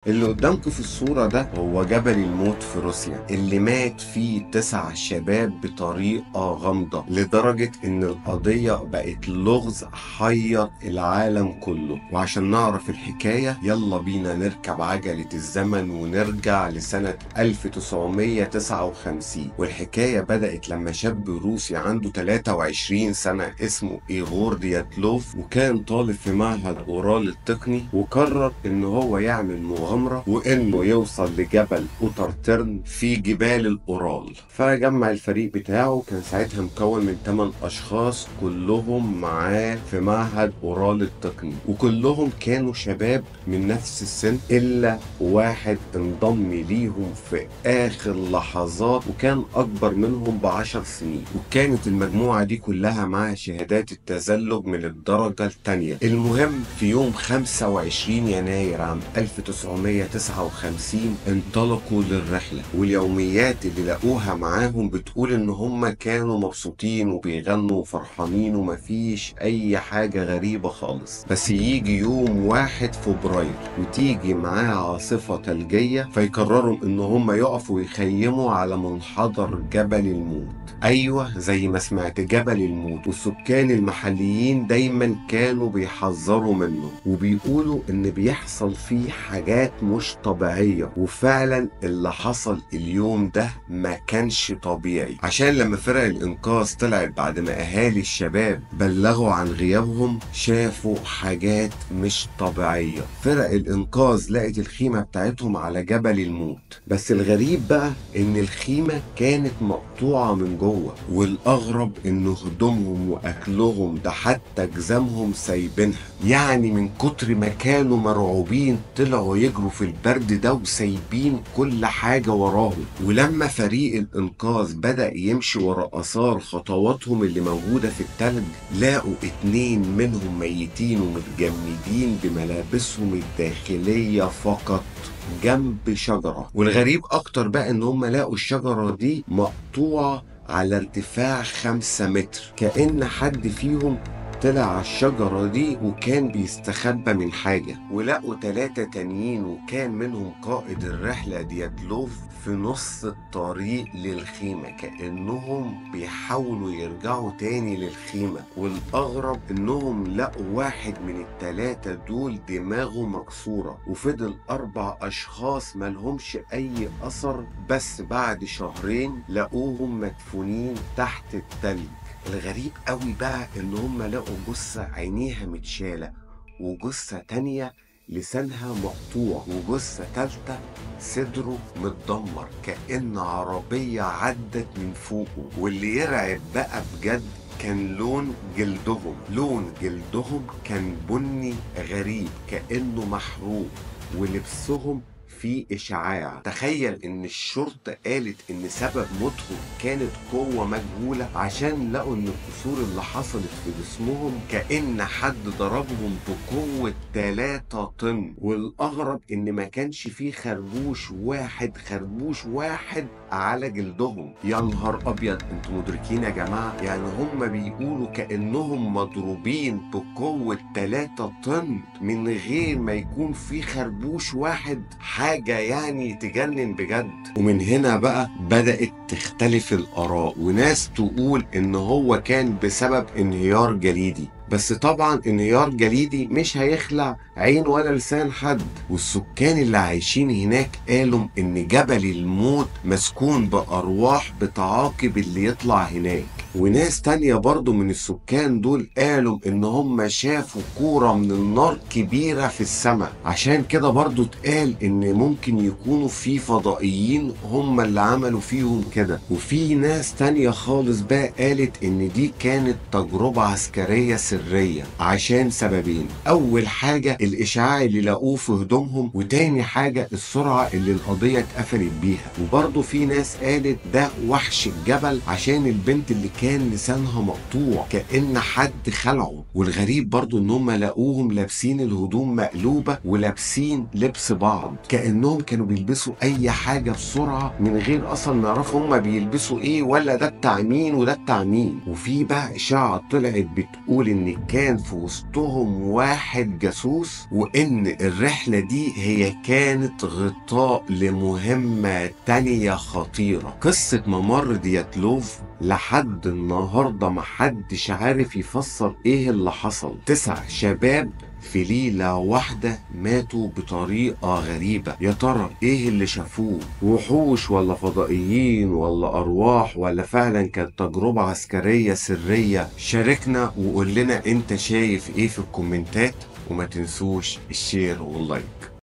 اللي قدامكم في الصورة ده هو جبل الموت في روسيا اللي مات فيه 9 شباب بطريقة غامضة لدرجة ان القضية بقت لغز حير العالم كله. وعشان نعرف الحكاية يلا بينا نركب عجلة الزمن ونرجع لسنة 1959. والحكاية بدأت لما شاب روسي عنده 23 سنة اسمه إيغور دياتلوف، وكان طالب في معهد أورال التقني، وقرر ان هو يعمل مغامرة وانه يوصل لجبل اوترترن في جبال الاورال. فجمع الفريق بتاعه، كان ساعتها مكون من 8 اشخاص كلهم معاه في معهد اورال التقني، وكلهم كانوا شباب من نفس السن الا واحد انضم ليهم في اخر لحظات وكان اكبر منهم ب10 سنين. وكانت المجموعة دي كلها معاها شهادات التزلج من الدرجة الثانية. المهم في يوم 25 يناير عام 1959 انطلقوا للرحلة، واليوميات اللي لقوها معاهم بتقول ان هم كانوا مبسوطين وبيغنوا وفرحانين ومفيش اي حاجة غريبة خالص. بس يجي يوم 1 فبراير وتيجي معاه عاصفة ثلجية فيقرروا ان هم يقفوا يخيموا على منحدر جبل الموت. ايوه زي ما سمعت، جبل الموت. والسكان المحليين دايما كانوا بيحذروا منه وبيقولوا ان بيحصل فيه حاجات مش طبيعية. وفعلا اللي حصل اليوم ده ما كانش طبيعي، عشان لما فرق الانقاذ طلعت بعد ما اهالي الشباب بلغوا عن غيابهم شافوا حاجات مش طبيعية. فرق الانقاذ لقت الخيمة بتاعتهم على جبل الموت، بس الغريب بقى ان الخيمة كانت مقطوعة من جوه، والاغرب ان هدومهم واكلهم ده حتى جزامهم سايبينها. يعني من كتر ما كانوا مرعوبين طلعوا يجروا في البرد ده وسايبين كل حاجة وراهم. ولما فريق الانقاذ بدأ يمشي ورا اثار خطواتهم اللي موجودة في التلج لقوا 2 منهم ميتين ومتجمدين بملابسهم الداخلية فقط جنب شجرة. والغريب اكتر بقى ان هم لقوا الشجرة دي مقطوعة على ارتفاع 5 متر، كأن حد فيهم طلع على الشجرة دي وكان بيستخبى من حاجة. ولقوا 3 تانيين وكان منهم قائد الرحلة دياتلوف في نص الطريق للخيمة، كأنهم بيحاولوا يرجعوا تاني للخيمة. والأغرب إنهم لقوا واحد من ال3 دول دماغه مكسورة، وفضل 4 أشخاص ملهمش أي أثر، بس بعد شهرين لقوهم مدفونين تحت التلج. الغريب قوي بقى ان هم لقوا جثة عينيها متشالة، وجثة تانية لسانها مقطوع، وجثة تالتة صدره متدمر كأن عربية عدت من فوقه. واللي يرعب بقى بجد كان لون جلدهم كان بني غريب كأنه محروق، ولبسهم في إشعاع. تخيل إن الشرطة قالت إن سبب موتهم كانت قوة مجهولة، عشان لقوا إن الكسور اللي حصلت في جسمهم كأن حد ضربهم بقوة 3 طن. والأغرب إن ما كانش فيه خربوش واحد على جلدهم. يا نهار أبيض، انتوا مدركين يا جماعة؟ يعني هم بيقولوا كأنهم مضروبين بقوة 3 طن من غير ما يكون في خربوش واحد. حاجة يعني تجنن بجد. ومن هنا بقى بدأت تختلف الآراء، وناس تقول إن هو كان بسبب انهيار جليدي، بس طبعا انهيار جليدي مش هيخلع عين ولا لسان حد. والسكان اللي عايشين هناك قالوا ان جبل الموت مسكون بأرواح بتعاقب اللي يطلع هناك. وناس تانية برضو من السكان دول قالوا ان هم شافوا كورة من النار كبيرة في السماء، عشان كده برضو اتقال ان ممكن يكونوا في فضائيين هم اللي عملوا فيهم كده. وفي ناس تانية خالص بقى قالت ان دي كانت تجربة عسكرية سرية عشان سببين: اول حاجة الاشعاع اللي لقوه في هدومهم، وتاني حاجة السرعة اللي القضية اتقفلت بيها. وبرضو في ناس قالت ده وحش الجبل عشان البنت اللي كان لسانها مقطوع كأن حد خلعه. والغريب برضو ان هم لقوهم لابسين الهدوم مقلوبة ولابسين لبس بعض، كأنهم كانوا بيلبسوا اي حاجة بسرعة من غير اصلا ما يعرفوا هم بيلبسوا ايه ولا ده بتاع مين وده بتاع مين. وفي بقى اشاعة طلعت بتقول ان كان في وسطهم واحد جاسوس، وان الرحلة دي هي كانت غطاء لمهمة تانية خطيرة. قصة ممر دياتلوف لحد النهاردة محدش عارف يفسر ايه اللي حصل. 9 شباب في ليلة واحدة ماتوا بطريقة غريبة. يا ترى ايه اللي شافوه؟ وحوش ولا فضائيين ولا ارواح ولا فعلا كانت تجربة عسكرية سرية؟ شاركنا وقول لنا انت شايف ايه في الكومنتات، وما تنسوش الشير واللايك.